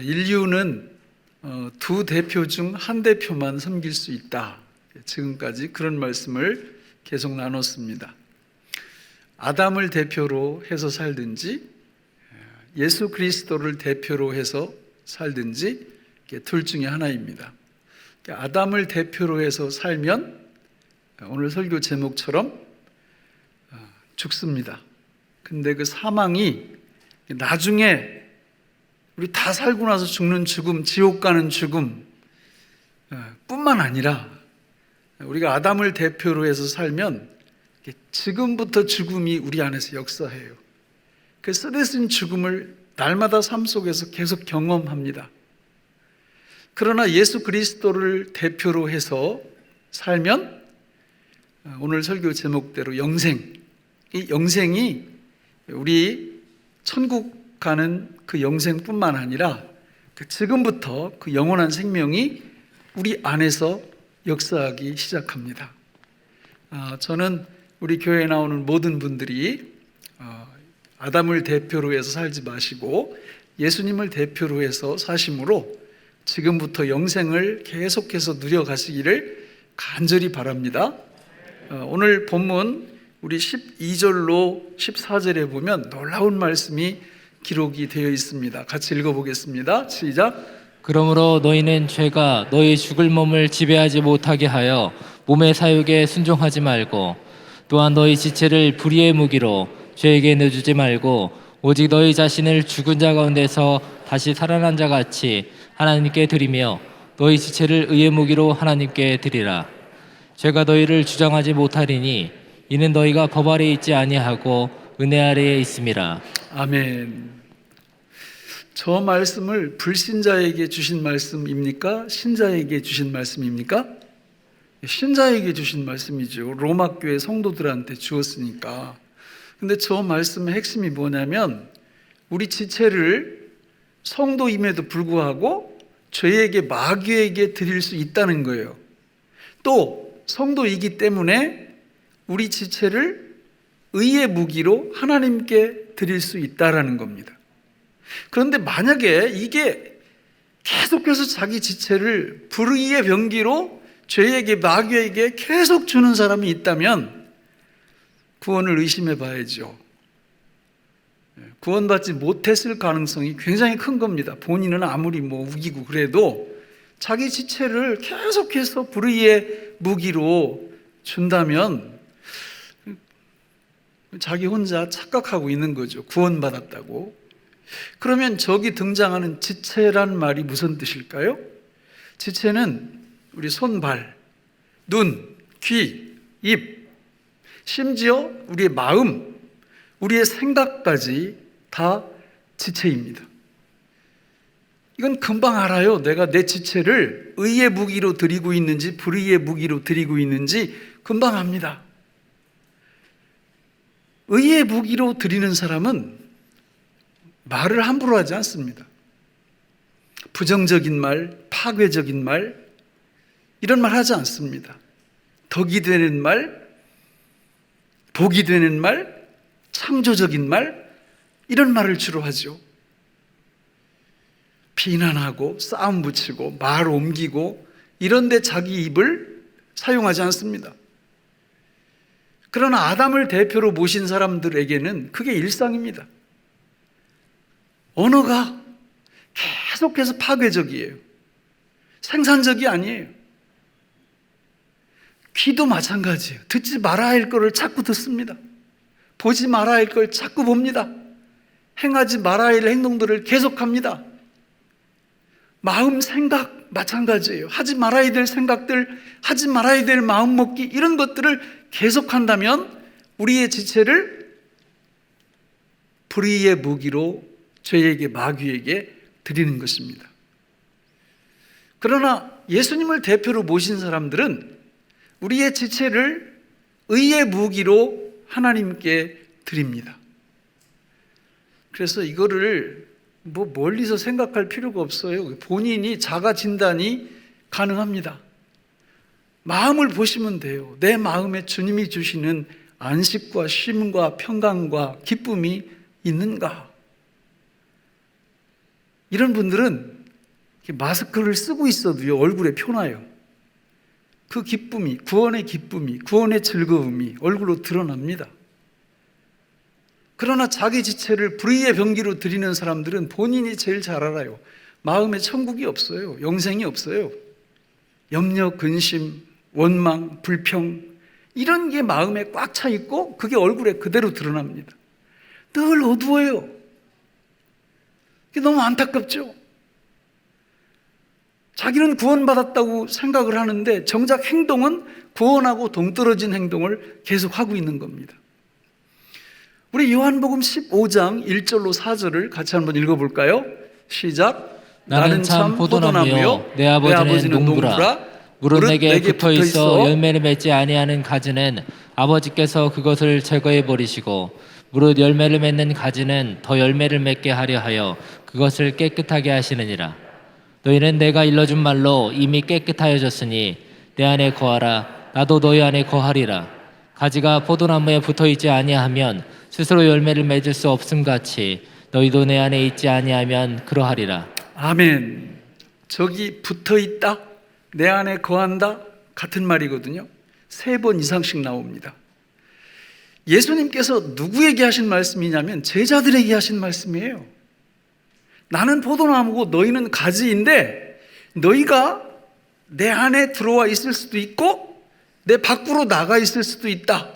인류는 두 대표 중 한 대표만 섬길 수 있다. 지금까지 그런 말씀을 계속 나눴습니다. 아담을 대표로 해서 살든지 예수 그리스도를 대표로 해서 살든지 둘 중에 하나입니다. 아담을 대표로 해서 살면 오늘 설교 제목처럼 죽습니다. 근데 그 사망이 나중에 우리 다 살고 나서 죽는 죽음, 지옥 가는 죽음 뿐만 아니라 우리가 아담을 대표로 해서 살면 지금부터 죽음이 우리 안에서 역사해요. 그 쓰레쓴 죽음을 날마다 삶 속에서 계속 경험합니다. 그러나 예수 그리스도를 대표로 해서 살면 오늘 설교 제목대로 영생, 이 영생이 우리 천국 가는 그 영생뿐만 아니라 지금부터 그 영원한 생명이 우리 안에서 역사하기 시작합니다. 저는 우리 교회에 나오는 모든 분들이 아담을 대표로 해서 살지 마시고 예수님을 대표로 해서 사심으로 지금부터 영생을 계속해서 누려가시기를 간절히 바랍니다. 오늘 본문 우리 12절로 14절에 보면 놀라운 말씀이 기록이 되어 있습니다. 같이 읽어보겠습니다. 시작. 그러므로 너희는 죄가 너희 죽을 몸을 지배하지 못하게 하여 몸의 사육에 순종하지 말고 또한 너희 지체를 불의의 무기로 죄에게 내주지 말고 오직 너희 자신을 죽은 자 가운데서 다시 살아난 자 같이 하나님께 드리며 너희 지체를 의의 무기로 하나님께 드리라. 죄가 너희를 주장하지 못하리니 이는 너희가 법 아래에 있지 아니하고 은혜 아래에 있음이라. 아멘. 저 말씀을 불신자에게 주신 말씀입니까? 신자에게 주신 말씀입니까? 신자에게 주신 말씀이죠. 로마 교회 성도들한테 주었으니까. 근데 저 말씀의 핵심이 뭐냐면 우리 지체를 성도임에도 불구하고 죄에게 마귀에게 드릴 수 있다는 거예요. 또 성도이기 때문에 우리 지체를 의의 무기로 하나님께 드릴 수 있다라는 겁니다. 그런데 만약에 이게 계속해서 자기 지체를 불의의 병기로 죄에게 마귀에게 계속 주는 사람이 있다면 구원을 의심해 봐야죠. 구원받지 못했을 가능성이 굉장히 큰 겁니다. 본인은 아무리 우기고 그래도 자기 지체를 계속해서 불의의 무기로 준다면 자기 혼자 착각하고 있는 거죠. 구원받았다고. 그러면 저기 등장하는 지체란 말이 무슨 뜻일까요? 지체는 우리 손, 발, 눈, 귀, 입, 심지어 우리의 마음, 우리의 생각까지 다 지체입니다. 이건 금방 알아요. 내가 내 지체를 의의 무기로 드리고 있는지 불의의 무기로 드리고 있는지 금방 압니다. 의의 무기로 드리는 사람은 말을 함부로 하지 않습니다. 부정적인 말, 파괴적인 말, 이런 말 하지 않습니다. 덕이 되는 말, 복이 되는 말, 창조적인 말, 이런 말을 주로 하죠. 비난하고 싸움 붙이고 말 옮기고 이런 데 자기 입을 사용하지 않습니다. 그러나 아담을 대표로 모신 사람들에게는 그게 일상입니다. 언어가 계속해서 파괴적이에요. 생산적이 아니에요. 귀도 마찬가지예요. 듣지 말아야 할 거를 자꾸 듣습니다. 보지 말아야 할 걸 자꾸 봅니다. 행하지 말아야 할 행동들을 계속합니다. 마음, 생각 마찬가지예요. 하지 말아야 될 생각들, 하지 말아야 될 마음먹기 이런 것들을 계속한다면 우리의 지체를 불의의 무기로 죄에게 마귀에게 드리는 것입니다. 그러나 예수님을 대표로 모신 사람들은 우리의 지체를 의의 무기로 하나님께 드립니다. 그래서 이거를 멀리서 생각할 필요가 없어요. 본인이 자가 진단이 가능합니다. 마음을 보시면 돼요. 내 마음에 주님이 주시는 안식과 쉼과 평강과 기쁨이 있는가? 이런 분들은 마스크를 쓰고 있어도요, 얼굴에 표나요. 그 기쁨이, 구원의 기쁨이, 구원의 즐거움이 얼굴로 드러납니다. 그러나 자기 지체를 불의의 병기로 드리는 사람들은 본인이 제일 잘 알아요. 마음에 천국이 없어요. 영생이 없어요. 염려, 근심, 원망, 불평, 이런 게 마음에 꽉 차 있고 그게 얼굴에 그대로 드러납니다. 늘 어두워요. 이게 너무 안타깝죠? 자기는 구원받았다고 생각을 하는데 정작 행동은 구원하고 동떨어진 행동을 계속하고 있는 겁니다. 우리 요한복음 15장 1절로 4절을 같이 한번 읽어볼까요? 시작. 나는 참 포도나무요 내 아버지는 농부라. 무릇 내게 붙어있어 열매를 맺지 아니하는 가지는 아버지께서 그것을 제거해 버리시고 무릇 열매를 맺는 가지는 더 열매를 맺게 하려 하여 그것을 깨끗하게 하시느니라. 너희는 내가 일러준 말로 이미 깨끗하여졌으니 내 안에 거하라. 나도 너희 안에 거하리라. 가지가 포도나무에 붙어있지 아니하면 스스로 열매를 맺을 수 없음같이 너희도 내 안에 있지 아니하면 그러하리라. 아멘. 저기 붙어있다, 내 안에 거한다, 같은 말이거든요. 3번 이상씩 나옵니다. 예수님께서 누구에게 하신 말씀이냐면 제자들에게 하신 말씀이에요. 나는 포도나무고 너희는 가지인데 너희가 내 안에 들어와 있을 수도 있고 내 밖으로 나가 있을 수도 있다.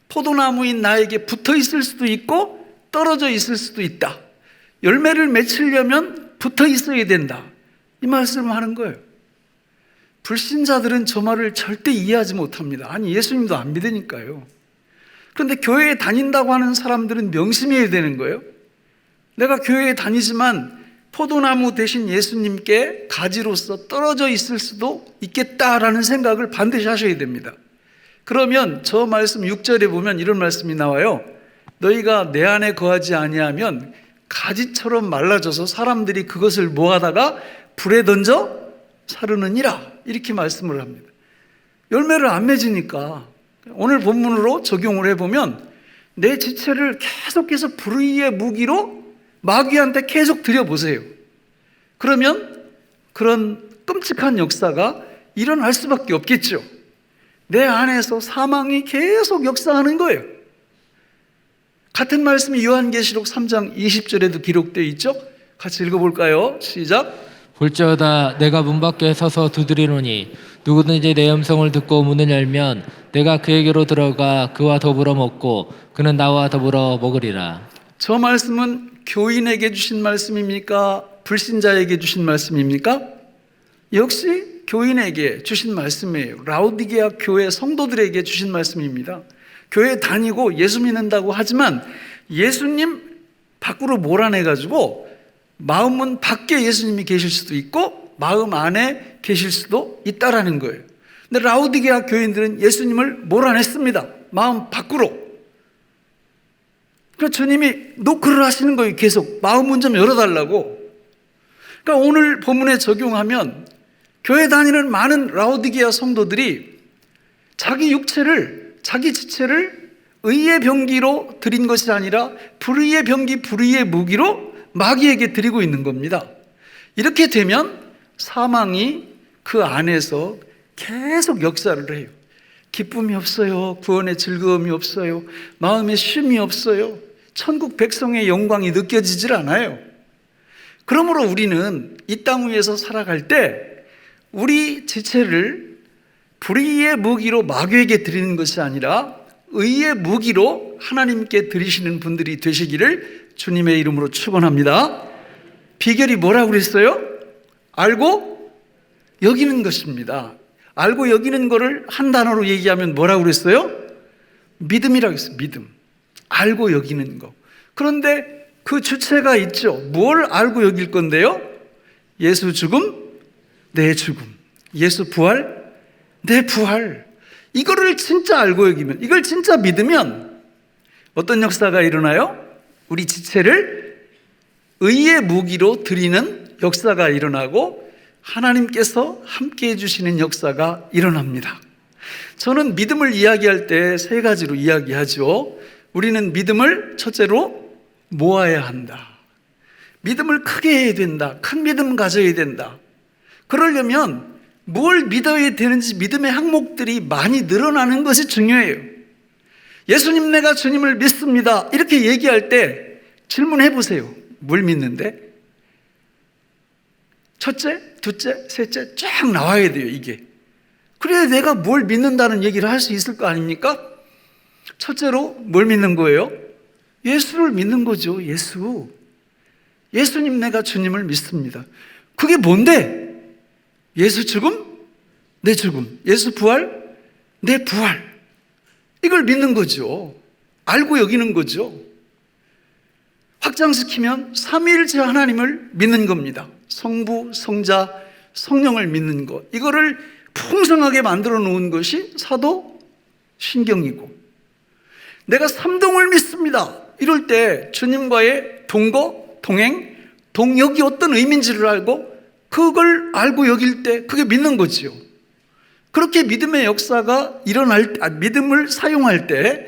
포도나무인 나에게 붙어 있을 수도 있고 떨어져 있을 수도 있다. 열매를 맺으려면 붙어 있어야 된다. 이 말씀을 하는 거예요. 불신자들은 저 말을 절대 이해하지 못합니다. 아니, 예수님도 안 믿으니까요. 그런데 교회에 다닌다고 하는 사람들은 명심해야 되는 거예요. 내가 교회에 다니지만 포도나무 대신 예수님께 가지로서 떨어져 있을 수도 있겠다라는 생각을 반드시 하셔야 됩니다. 그러면 저 말씀 6절에 보면 이런 말씀이 나와요. 너희가 내 안에 거하지 아니하면 가지처럼 말라져서 사람들이 그것을 모아다가 불에 던져 사르느니라. 이렇게 말씀을 합니다. 열매를 안 맺으니까 오늘 본문으로 적용을 해보면 내 지체를 계속해서 불의의 무기로 마귀한테 계속 드려보세요. 그러면 그런 끔찍한 역사가 일어날 수밖에 없겠죠. 내 안에서 사망이 계속 역사하는 거예요. 같은 말씀이 요한계시록 3장 20절에도 기록되어 있죠. 같이 읽어볼까요? 시작. 볼지어다 내가 문 밖에 서서 두드리노니 누구든지 내 음성을 듣고 문을 열면 내가 그에게로 들어가 그와 더불어 먹고 그는 나와 더불어 먹으리라. 저 말씀은 교인에게 주신 말씀입니까? 불신자에게 주신 말씀입니까? 역시 교인에게 주신 말씀이에요. 라오디게아 교회 성도들에게 주신 말씀입니다. 교회 다니고 예수 믿는다고 하지만 예수님 밖으로 몰아내가지고 마음은 밖에 예수님이 계실 수도 있고 마음 안에 계실 수도 있다라는 거예요. 근데 라오디게아 교인들은 예수님을 몰아냈습니다. 마음 밖으로. 그러니까 주님이 노크를 하시는 거예요. 계속 마음문 좀 열어달라고. 그러니까 오늘 본문에 적용하면 교회 다니는 많은 라오디게아 성도들이 자기 육체를, 자기 지체를 의의 병기로 드린 것이 아니라 불의의 병기, 불의의 무기로 마귀에게 드리고 있는 겁니다. 이렇게 되면 사망이 그 안에서 계속 역사를 해요. 기쁨이 없어요. 구원의 즐거움이 없어요. 마음에 쉼이 없어요. 천국 백성의 영광이 느껴지질 않아요. 그러므로 우리는 이 땅 위에서 살아갈 때 우리 지체를 불의의 무기로 마귀에게 드리는 것이 아니라 의의 무기로 하나님께 드리시는 분들이 되시기를 주님의 이름으로 축원합니다. 비결이 뭐라고 그랬어요? 알고 여기는 것입니다. 알고 여기는 거를 한 단어로 얘기하면 뭐라고 그랬어요? 믿음이라고 했어요. 믿음. 알고 여기는 거. 그런데 그 주체가 있죠. 뭘 알고 여길 건데요? 예수 죽음, 내 죽음. 예수 부활, 내 부활. 이거를 진짜 알고 여기면, 이걸 진짜 믿으면 어떤 역사가 일어나요? 우리 지체를 의의 무기로 드리는 역사가 일어나고 하나님께서 함께 해주시는 역사가 일어납니다. 저는 믿음을 이야기할 때 3가지로 이야기하죠. 우리는 믿음을 첫째로 모아야 한다. 믿음을 크게 해야 된다. 큰 믿음 가져야 된다. 그러려면 뭘 믿어야 되는지 믿음의 항목들이 많이 늘어나는 것이 중요해요. 예수님, 내가 주님을 믿습니다. 이렇게 얘기할 때 질문해 보세요. 뭘 믿는데? 첫째, 둘째, 셋째 쫙 나와야 돼요, 이게. 그래야 내가 뭘 믿는다는 얘기를 할 수 있을 거 아닙니까? 첫째로 뭘 믿는 거예요? 예수를 믿는 거죠, 예수. 예수님, 내가 주님을 믿습니다. 그게 뭔데? 예수 죽음, 내 죽음. 예수 부활, 내 부활. 이걸 믿는 거죠. 알고 여기는 거죠. 확장시키면 삼위일체 하나님을 믿는 겁니다. 성부, 성자, 성령을 믿는 것. 이거를 풍성하게 만들어 놓은 것이 사도 신경이고, 내가 삼동을 믿습니다. 이럴 때 주님과의 동거, 동행, 동역이 어떤 의미인지를 알고 그걸 알고 여길 때 그게 믿는 거지요. 그렇게 믿음의 역사가 일어날 때, 믿음을 사용할 때,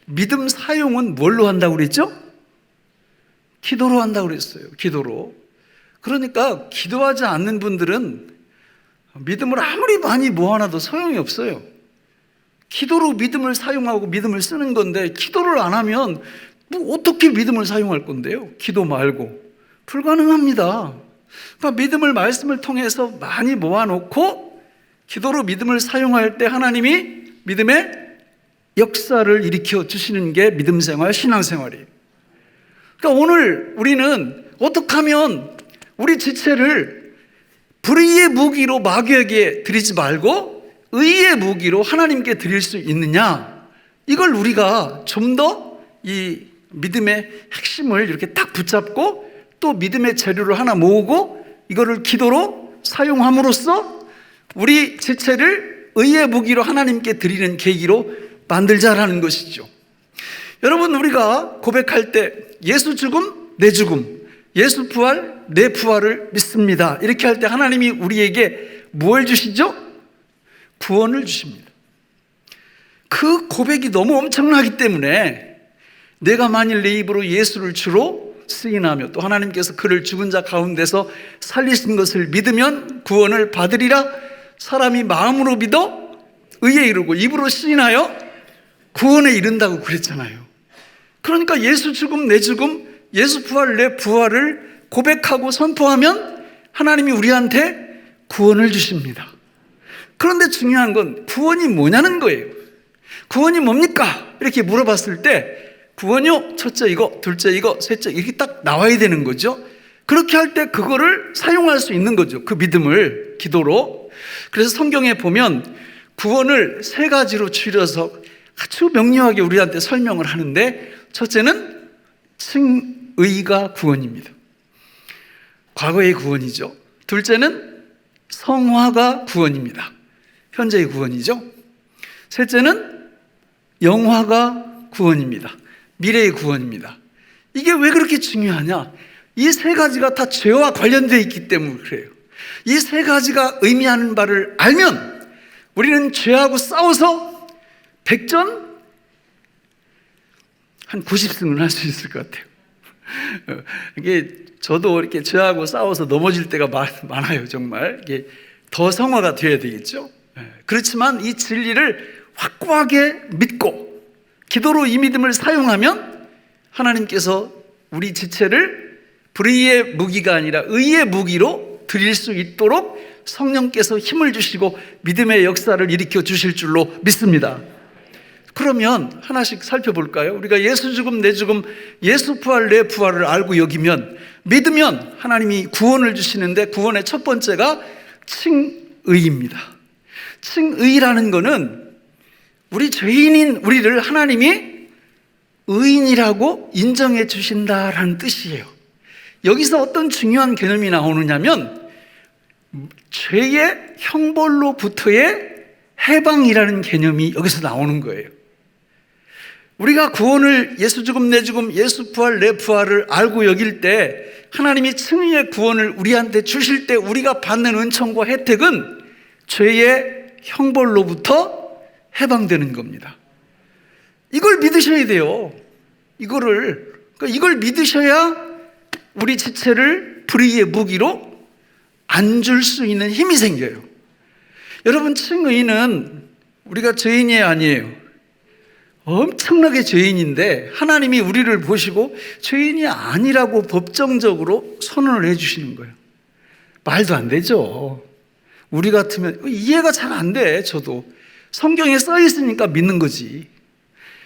믿음 사용은 뭘로 한다고 그랬죠? 기도로 한다고 그랬어요. 기도로. 그러니까 기도하지 않는 분들은 믿음을 아무리 많이 모아놔도 소용이 없어요. 기도로 믿음을 사용하고 믿음을 쓰는 건데, 기도를 안 하면 뭐 어떻게 믿음을 사용할 건데요? 기도 말고. 불가능합니다. 그러니까 믿음을 말씀을 통해서 많이 모아놓고 기도로 믿음을 사용할 때 하나님이 믿음의 역사를 일으켜 주시는 게 믿음 생활, 신앙 생활이에요. 그러니까 오늘 우리는 어떻게 하면 우리 지체를 불의의 무기로 마귀에게 드리지 말고 의의 무기로 하나님께 드릴 수 있느냐, 이걸 우리가 좀 더 이 믿음의 핵심을 이렇게 딱 붙잡고 또 믿음의 재료를 하나 모으고 이거를 기도로 사용함으로써 우리 지체를 의의 무기로 하나님께 드리는 계기로 만들자라는 것이죠. 여러분, 우리가 고백할 때 예수 죽음, 내 죽음, 예수 부활, 내 부활을 믿습니다. 이렇게 할 때 하나님이 우리에게 뭘 주시죠? 구원을 주십니다. 그 고백이 너무 엄청나기 때문에 내가 만일 내 입으로 예수를 주로 시인하며 또 하나님께서 그를 죽은 자 가운데서 살리신 것을 믿으면 구원을 받으리라. 사람이 마음으로 믿어 의에 이르고 입으로 시인하여 구원에 이른다고 그랬잖아요. 그러니까 예수 죽음, 내 죽음, 예수 부활, 내 부활을 고백하고 선포하면 하나님이 우리한테 구원을 주십니다. 그런데 중요한 건 구원이 뭐냐는 거예요. 구원이 뭡니까? 이렇게 물어봤을 때 구원이요, 첫째 이거, 둘째 이거, 셋째 이렇게 딱 나와야 되는 거죠. 그렇게 할 때 그거를 사용할 수 있는 거죠. 그 믿음을 기도로. 그래서 성경에 보면 구원을 세 가지로 추려서 아주 명료하게 우리한테 설명을 하는데, 첫째는 칭의가 구원입니다. 과거의 구원이죠. 둘째는 성화가 구원입니다. 현재의 구원이죠. 셋째는 영화가 구원입니다. 미래의 구원입니다. 이게 왜 그렇게 중요하냐? 이 세 가지가 다 죄와 관련되어 있기 때문에 그래요. 이 세 가지가 의미하는 바를 알면 우리는 죄하고 싸워서 100전 한 90승은 할 수 있을 것 같아요. 이게 저도 이렇게 죄하고 싸워서 넘어질 때가 많아요. 정말 이게 더 성화가 되어야 되겠죠. 그렇지만 이 진리를 확고하게 믿고 기도로 이 믿음을 사용하면 하나님께서 우리 지체를 불의의 무기가 아니라 의의 무기로 드릴 수 있도록 성령께서 힘을 주시고 믿음의 역사를 일으켜 주실 줄로 믿습니다. 그러면 하나씩 살펴볼까요? 우리가 예수 죽음, 내 죽음, 예수 부활, 내 부활을 알고 여기면, 믿으면 하나님이 구원을 주시는데, 구원의 첫 번째가 칭의입니다. 칭의라는 거는 우리 죄인인 우리를 하나님이 의인이라고 인정해 주신다라는 뜻이에요. 여기서 어떤 중요한 개념이 나오느냐면 죄의 형벌로부터의 해방이라는 개념이 여기서 나오는 거예요. 우리가 구원을 예수 죽음, 내 죽음, 예수 부활, 내 부활을 알고 여길 때 하나님이 칭의의 구원을 우리한테 주실 때 우리가 받는 은총과 혜택은 죄의 형벌로부터 해방되는 겁니다. 이걸 믿으셔야 돼요. 이걸 믿으셔야 우리 지체를 불의의 무기로 안 줄 수 있는 힘이 생겨요. 여러분, 칭의는 우리가 죄인이 아니에요. 엄청나게 죄인인데 하나님이 우리를 보시고 죄인이 아니라고 법정적으로 선언을 해주시는 거예요. 말도 안 되죠. 우리 같으면 이해가 잘 안 돼. 저도 성경에 써 있으니까 믿는 거지.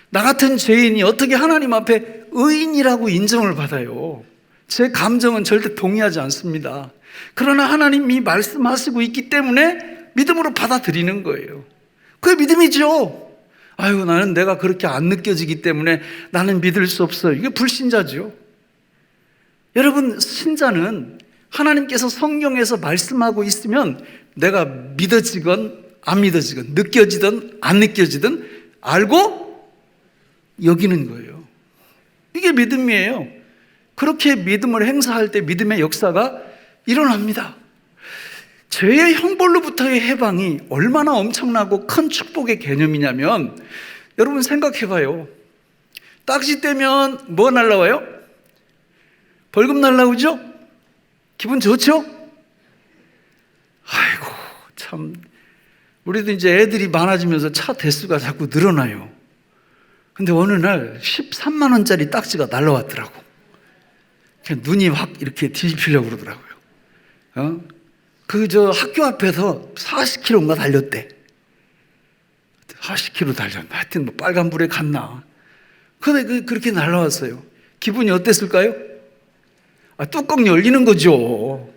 나 같은 죄인이 어떻게 하나님 앞에 의인이라고 인정을 받아요? 제 감정은 절대 동의하지 않습니다. 그러나 하나님이 말씀하시고 있기 때문에 믿음으로 받아들이는 거예요. 그게 믿음이죠. 아유, 나는 내가 그렇게 안 느껴지기 때문에 나는 믿을 수 없어요. 이게 불신자죠. 여러분, 신자는 하나님께서 성경에서 말씀하고 있으면 내가 믿어지건 안 믿어지건 느껴지든 안 느껴지든 알고 여기는 거예요. 이게 믿음이에요. 그렇게 믿음을 행사할 때 믿음의 역사가 일어납니다. 죄의 형벌로부터의 해방이 얼마나 엄청나고 큰 축복의 개념이냐면, 여러분 생각해봐요. 딱지 떼면 뭐가 날라와요? 벌금 날라오죠? 기분 좋죠? 아이고, 참, 우리도 이제 애들이 많아지면서 차 대수가 자꾸 늘어나요. 근데 어느 날 13만 원짜리 딱지가 날라왔더라고. 그냥 눈이 확 이렇게 뒤집히려고 그러더라고요. 학교 앞에서 40km인가 달렸대. 40km 달렸나? 하여튼 뭐 빨간불에 갔나? 근데 그렇게 날라왔어요. 기분이 어땠을까요? 뚜껑 열리는 거죠.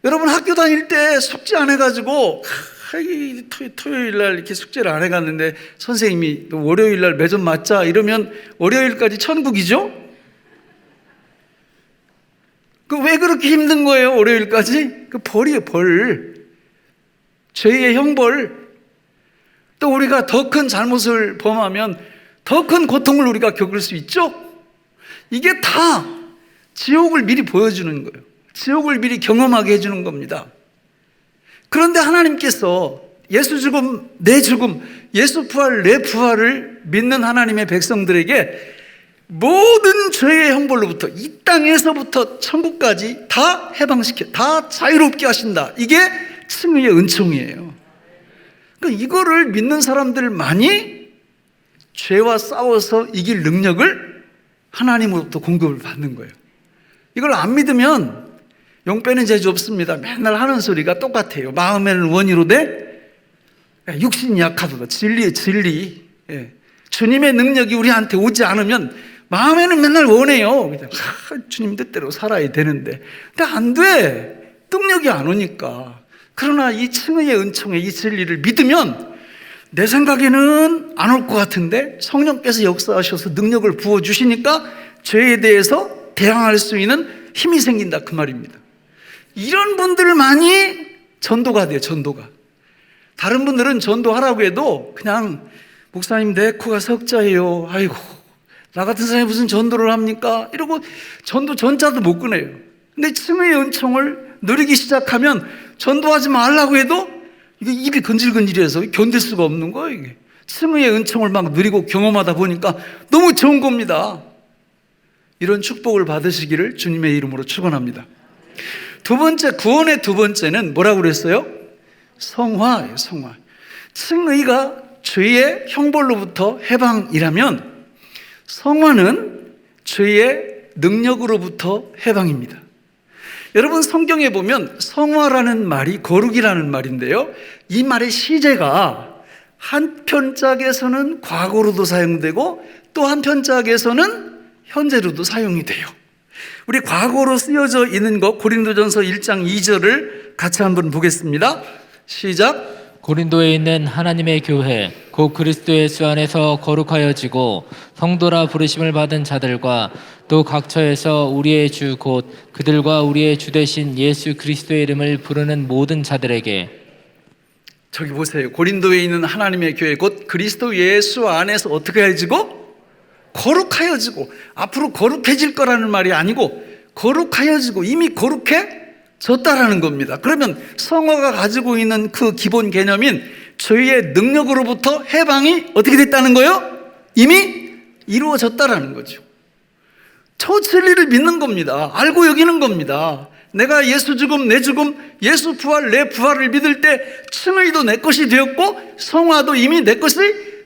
여러분, 학교 다닐 때 숙제 안 해가지고 토요일 날 이렇게 숙제를 안 해갔는데 선생님이 월요일 날 매점 맞자 이러면 월요일까지 천국이죠? 왜 그렇게 힘든 거예요, 월요일까지? 벌이에요, 벌. 죄의 형벌. 또 우리가 더 큰 잘못을 범하면 더 큰 고통을 우리가 겪을 수 있죠? 이게 다 지옥을 미리 보여주는 거예요. 지옥을 미리 경험하게 해주는 겁니다. 그런데 하나님께서 예수 죽음, 내 죽음, 예수 부활, 내 부활을 믿는 하나님의 백성들에게 모든 죄의 형벌로부터 이 땅에서부터 천국까지 다 해방시켜, 다 자유롭게 하신다. 이게 칭의의 은총이에요. 그러니까 이거를 믿는 사람들만이 죄와 싸워서 이길 능력을 하나님으로부터 공급을 받는 거예요. 이걸 안 믿으면 용 빼는 재주 없습니다. 맨날 하는 소리가 똑같아요. 마음에는 원이로되 육신이 약하도다. 진리의 진리. 주님의 능력이 우리한테 오지 않으면 마음에는 맨날 원해요. 그냥 주님 뜻대로 살아야 되는데. 근데 안 돼. 능력이 안 오니까. 그러나 이 칭의의 은총의 이 진리를 믿으면 내 생각에는 안 올 것 같은데 성령께서 역사하셔서 능력을 부어주시니까 죄에 대해서 대항할 수 있는 힘이 생긴다, 그 말입니다. 이런 분들만이 전도가 돼요, 전도가. 다른 분들은 전도하라고 해도 그냥 목사님 내 코가 석자예요. 아이고, 나 같은 사람이 무슨 전도를 합니까? 이러고 전도 전자도 못 꺼내요. 근데 칭의의 은총을 누리기 시작하면 전도하지 말라고 해도 이게 입이 근질근질해서 견딜 수가 없는 거예요, 이게. 칭의의 은총을 막 누리고 경험하다 보니까 너무 좋은 겁니다. 이런 축복을 받으시기를 주님의 이름으로 축원합니다. 두 번째, 구원의 두 번째는 뭐라고 그랬어요? 성화예요, 성화. 칭의가 죄의 형벌로부터 해방이라면 성화는 죄의 능력으로부터 해방입니다. 여러분, 성경에 보면 성화라는 말이 거룩이라는 말인데요, 이 말의 시제가 한 편짝에서는 과거로도 사용되고 또 한 편짝에서는 현재로도 사용이 돼요. 우리 과거로 쓰여져 있는 것, 고린도전서 1장 2절을 같이 한번 보겠습니다. 시작. 고린도에 있는 하나님의 교회 곧 그리스도 예수 안에서 거룩하여지고 성도라 부르심을 받은 자들과 또 각처에서 우리의 주 곧 그들과 우리의 주 되신 예수 그리스도의 이름을 부르는 모든 자들에게. 저기 보세요. 고린도에 있는 하나님의 교회 곧 그리스도 예수 안에서 어떻게 해지고? 거룩하여지고. 앞으로 거룩해질 거라는 말이 아니고 거룩하여지고, 이미 거룩해졌다라는 겁니다. 그러면 성화가 가지고 있는 그 기본 개념인 죄의 능력으로부터 해방이 어떻게 됐다는 거예요? 이미 이루어졌다라는 거죠. 저 진리를 믿는 겁니다. 알고 여기는 겁니다. 내가 예수 죽음, 내 죽음, 예수 부활, 내 부활을 믿을 때 층의도 내 것이 되었고 성화도 이미 내 것이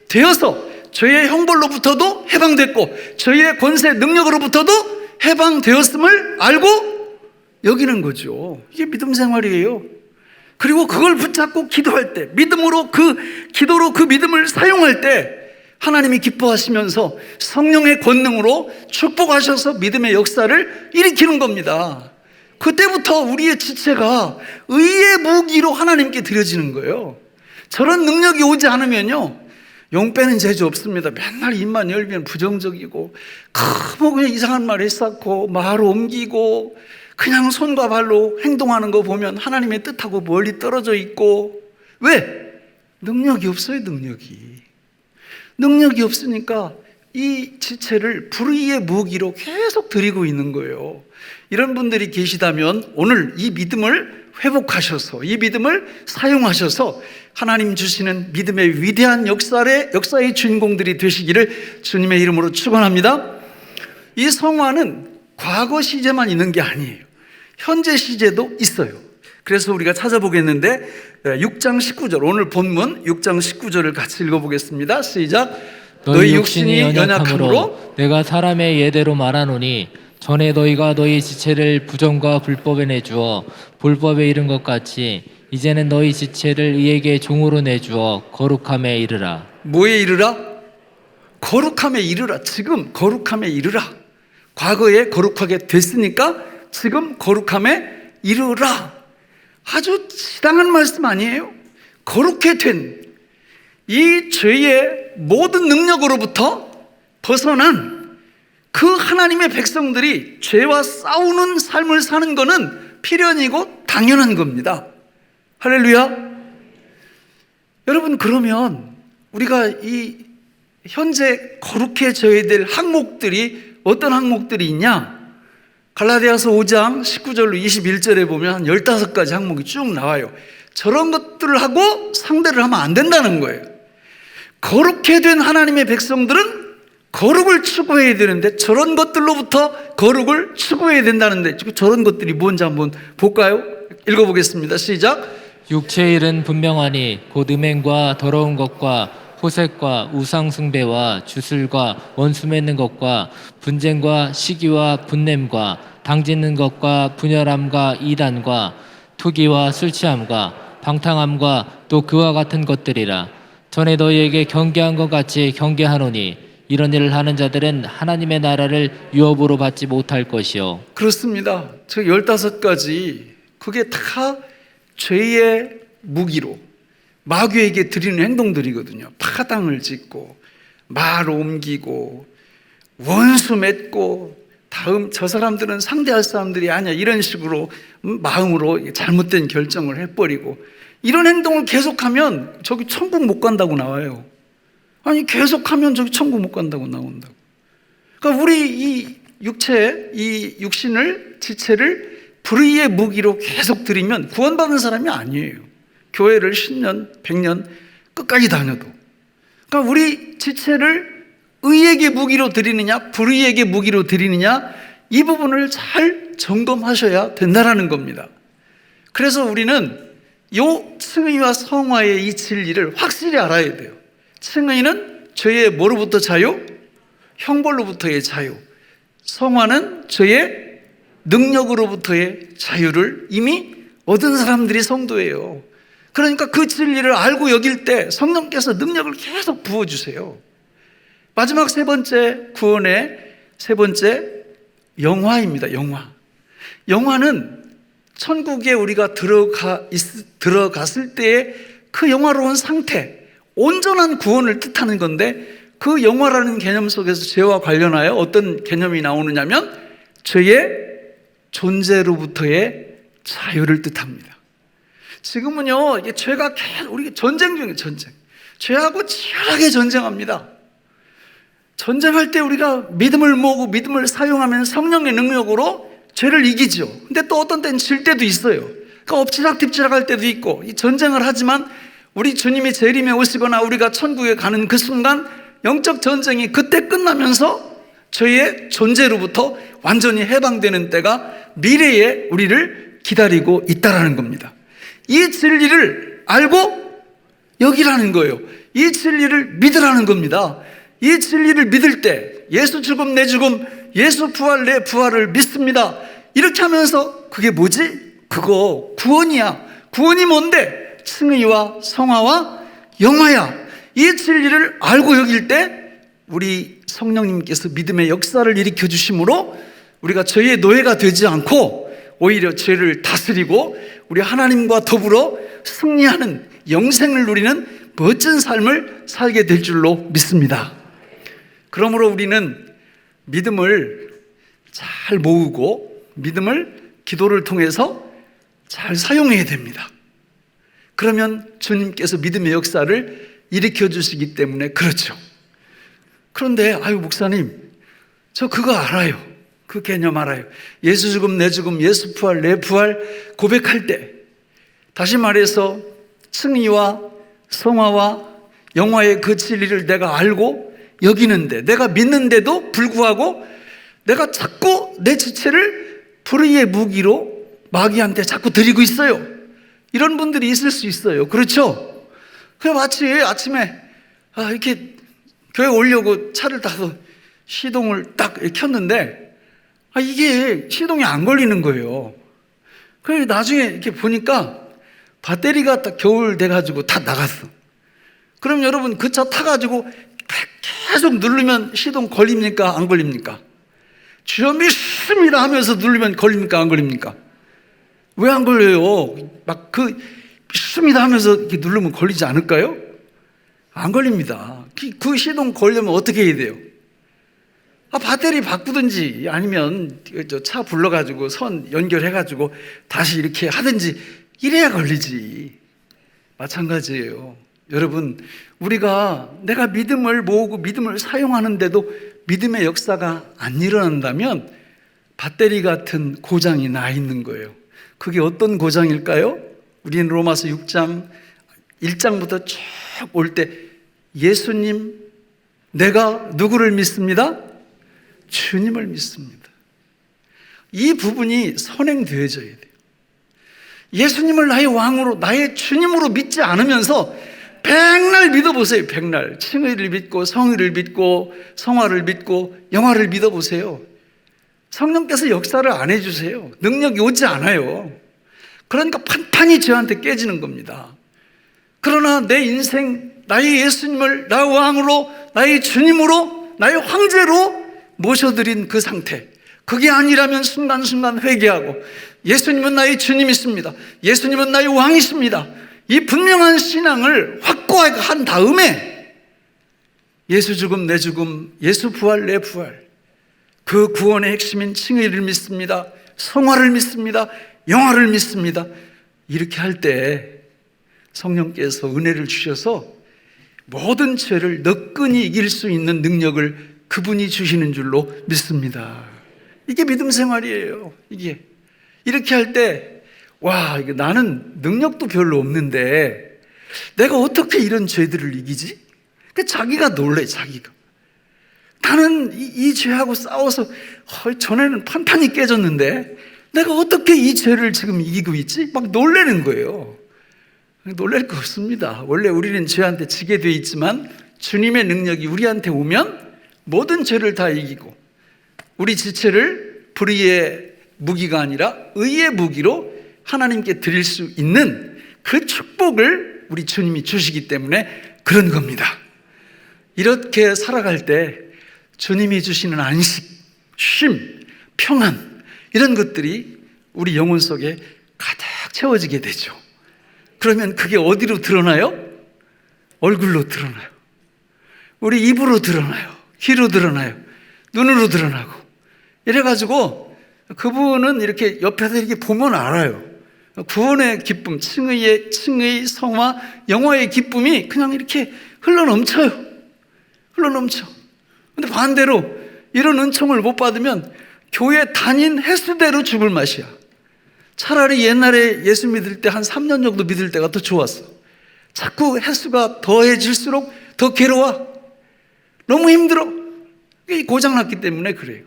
되어서 죄의 형벌로부터도 해방됐고 죄의 권세 능력으로부터도 해방되었음을 알고 여기는 거죠. 이게 믿음 생활이에요. 그리고 그걸 붙잡고 기도할 때, 믿음으로 기도로 그 믿음을 사용할 때 하나님이 기뻐하시면서 성령의 권능으로 축복하셔서 믿음의 역사를 일으키는 겁니다. 그때부터 우리의 지체가 의의 무기로 하나님께 드려지는 거예요. 저런 능력이 오지 않으면요, 용 빼는 재주 없습니다. 맨날 입만 열면 부정적이고 뭐 그냥 이상한 말 해쌓고 말 옮기고 그냥 손과 발로 행동하는 거 보면 하나님의 뜻하고 멀리 떨어져 있고. 왜? 능력이 없어요. 능력이 없으니까 이 지체를 불의의 무기로 계속 드리고 있는 거예요. 이런 분들이 계시다면 오늘 이 믿음을 회복하셔서 이 믿음을 사용하셔서 하나님 주시는 믿음의 위대한 역사의 주인공들이 되시기를 주님의 이름으로 축원합니다. 이 성화는 과거 시제만 있는 게 아니에요. 현재 시제도 있어요. 그래서 우리가 찾아보겠는데 6장 19절, 오늘 본문 6장 19절을 같이 읽어보겠습니다. 시작. 너희 육신이 연약함으로 내가 사람의 예대로 말하노니 전에 너희가 너희 지체를 부정과 불법에 내주어 불법에 이른 것 같이 이제는 너희 지체를 의에게 종으로 내주어 거룩함에 이르라. 뭐에 이르라? 거룩함에 이르라. 지금 거룩함에 이르라. 과거에 거룩하게 됐으니까 지금 거룩함에 이르라. 아주 지당한 말씀 아니에요? 거룩해 된 이 죄의 모든 능력으로부터 벗어난 그 하나님의 백성들이 죄와 싸우는 삶을 사는 것은 필연이고 당연한 겁니다. 할렐루야. 여러분, 그러면 우리가 이 현재 거룩해져야 될 항목들이 어떤 항목들이 있냐? 갈라디아서 5장 19절로 21절에 보면 한 15가지 항목이 쭉 나와요. 저런 것들을 하고 상대를 하면 안 된다는 거예요. 거룩해 된 하나님의 백성들은 거룩을 추구해야 되는데 저런 것들로부터 거룩을 추구해야 된다는데 저런 것들이 뭔지 한번 볼까요? 읽어보겠습니다. 시작. 육체의 일은 분명하니 곧 음행과 더러운 것과 호색과 우상숭배와 주술과 원수 맺는 것과 분쟁과 시기와 분냄과 당짓는 것과 분열함과 이단과 투기와 술취함과 방탕함과 또 그와 같은 것들이라. 전에 너희에게 경계한 것 같이 경계하노니 이런 일을 하는 자들은 하나님의 나라를 유업으로 받지 못할 것이요. 그렇습니다. 저 15가지 그게 다 죄의 무기로 마귀에게 드리는 행동들이거든요. 파당을 짓고 말 옮기고 원수 맺고 다음 저 사람들은 상대할 사람들이 아니야 이런 식으로 마음으로 잘못된 결정을 해버리고 이런 행동을 계속하면 저기 천국 못 간다고 나와요. 아니 계속하면 저기 천국 못 간다고 나온다고. 그러니까 우리 이 육체, 이 육신을 지체를 불의의 무기로 계속 드리면 구원받은 사람이 아니에요. 교회를 10년, 100년 끝까지 다녀도. 그러니까 우리 지체를 의에게 무기로 드리느냐 불의에게 무기로 드리느냐 이 부분을 잘 점검하셔야 된다는 겁니다. 그래서 우리는 요 층의와 성화의 이 진리를 확실히 알아야 돼요. 층의는 죄의 뭐로부터 자유? 형벌로부터의 자유. 성화는 죄의 능력으로부터의 자유를 이미 얻은 사람들이 성도예요. 그러니까 그 진리를 알고 여길 때 성령께서 능력을 계속 부어주세요. 마지막 세 번째 구원의 세 번째 영화입니다. 영화는 천국에 우리가 들어갔을 때의 그 영화로운 상태, 온전한 구원을 뜻하는 건데 그 영화라는 개념 속에서 죄와 관련하여 어떤 개념이 나오느냐면 죄의 존재로부터의 자유를 뜻합니다. 지금은요, 이게 죄가 우리 전쟁 중이에요, 전쟁. 죄하고 치열하게 전쟁합니다. 전쟁할 때 우리가 믿음을 모으고 믿음을 사용하면 성령의 능력으로 죄를 이기죠. 근데 또 어떤 때는 질 때도 있어요. 그러니까 엎치락뒤치락 할 때도 있고 이 전쟁을 하지만 우리 주님이 재림에 오시거나 우리가 천국에 가는 그 순간 영적 전쟁이 그때 끝나면서 죄의 존재로부터 완전히 해방되는 때가 미래에 우리를 기다리고 있다라는 겁니다. 이 진리를 알고 여기라는 거예요. 이 진리를 믿으라는 겁니다. 이 진리를 믿을 때 예수 죽음 내 죽음, 예수 부활 내 부활을 믿습니다. 이렇게 하면서 그게 뭐지? 그거 구원이야. 구원이 뭔데? 칭의와 성화와 영화야. 이 진리를 알고 여길 때 우리 성령님께서 믿음의 역사를 일으켜 주심으로 우리가 죄의 노예가 되지 않고 오히려 죄를 다스리고 우리 하나님과 더불어 승리하는 영생을 누리는 멋진 삶을 살게 될 줄로 믿습니다. 그러므로 우리는 믿음을 잘 모으고 믿음을 기도를 통해서 잘 사용해야 됩니다. 그러면 주님께서 믿음의 역사를 일으켜 주시기 때문에 그렇죠. 그런데 목사님, 저 그거 알아요. 그 개념 알아요. 예수 죽음 내 죽음, 예수 부활 내 부활 고백할 때, 다시 말해서 승리와 성화와 영화의 그 진리를 내가 알고 여기는데, 내가 믿는데도 불구하고 내가 자꾸 내 지체를 불의의 무기로 마귀한테 자꾸 드리고 있어요. 이런 분들이 있을 수 있어요. 그렇죠? 그냥 마치 아침에 이렇게 교회 오려고 차를 타서 시동을 딱 켰는데 이게 시동이 안 걸리는 거예요. 그래서 나중에 이렇게 보니까 배터리가 딱 겨울 돼가지고 다 나갔어. 그럼 여러분 그 차 타가지고 계속 누르면 시동 걸립니까? 안 걸립니까? 주여 믿습니다 하면서 누르면 걸립니까? 안 걸립니까? 왜 안 걸려요? 막 믿습니다 하면서 이렇게 누르면 걸리지 않을까요? 안 걸립니다. 그 시동 걸려면 어떻게 해야 돼요? 배터리 바꾸든지 아니면 차 불러가지고 선 연결해가지고 다시 이렇게 하든지 이래야 걸리지. 마찬가지예요. 여러분, 우리가 내가 믿음을 모으고 믿음을 사용하는데도 믿음의 역사가 안 일어난다면 배터리 같은 고장이 나 있는 거예요. 그게 어떤 고장일까요? 우리는 로마서 6장 1장부터 쭉 올 때 예수님, 내가 누구를 믿습니다? 주님을 믿습니다. 이 부분이 선행되어져야 돼요. 예수님을 나의 왕으로, 나의 주님으로 믿지 않으면서 백날 믿어보세요. 백날 칭의를 믿고 성의를 믿고 성화를 믿고 영화를 믿어보세요. 성령께서 역사를 안 해주세요. 능력이 오지 않아요. 그러니까 판판이 저한테 깨지는 겁니다. 그러나 내 인생, 나의 예수님을 나의 왕으로, 나의 주님으로, 나의 황제로 모셔드린 그 상태, 그게 아니라면 순간순간 회개하고 예수님은 나의 주님이십니다, 예수님은 나의 왕이십니다, 이 분명한 신앙을 확고하게 한 다음에 예수 죽음 내 죽음, 예수 부활 내 부활, 그 구원의 핵심인 칭의를 믿습니다, 성화를 믿습니다, 영화를 믿습니다, 이렇게 할 때 성령께서 은혜를 주셔서 모든 죄를 너끈히 이길 수 있는 능력을 그분이 주시는 줄로 믿습니다. 이게 믿음 생활이에요. 이게 이렇게 할 때 이게 나는 능력도 별로 없는데 내가 어떻게 이런 죄들을 이기지? 자기가 놀래. 자기가 나는 이 죄하고 싸워서 전에는 판판이 깨졌는데 내가 어떻게 이 죄를 지금 이기고 있지? 막 놀라는 거예요. 놀랄 거 없습니다. 원래 우리는 죄한테 지게 돼 있지만 주님의 능력이 우리한테 오면 모든 죄를 다 이기고 우리 지체를 불의의 무기가 아니라 의의 무기로 하나님께 드릴 수 있는 그 축복을 우리 주님이 주시기 때문에 그런 겁니다. 이렇게 살아갈 때 주님이 주시는 안식, 쉼, 평안, 이런 것들이 우리 영혼 속에 가득 채워지게 되죠. 그러면 그게 어디로 드러나요? 얼굴로 드러나요. 우리 입으로 드러나요. 귀로 드러나요. 눈으로 드러나고. 이래가지고 그분은 이렇게 옆에서 이렇게 보면 알아요. 구원의 기쁨, 칭의, 성화, 영화의 기쁨이 그냥 이렇게 흘러넘쳐요. 흘러넘쳐. 근데 반대로 이런 은총을 못 받으면 교회 다닌 횟수대로 죽을 맛이야. 차라리 옛날에 예수 믿을 때 한 3년 정도 믿을 때가 더 좋았어. 자꾸 횟수가 더해질수록 더 괴로워. 너무 힘들어. 이게 고장났기 때문에 그래요.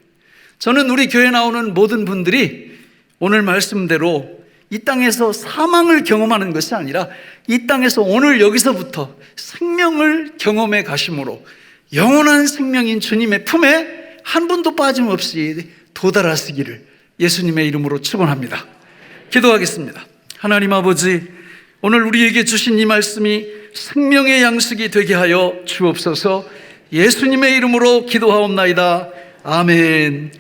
저는 우리 교회 나오는 모든 분들이 오늘 말씀대로 이 땅에서 사망을 경험하는 것이 아니라 이 땅에서 오늘 여기서부터 생명을 경험해 가심으로 영원한 생명인 주님의 품에 한 분도 빠짐없이 도달하시기를 예수님의 이름으로 축원합니다. 기도하겠습니다. 하나님 아버지, 오늘 우리에게 주신 이 말씀이 생명의 양식이 되게 하여 주옵소서. 예수님의 이름으로 기도하옵나이다. 아멘.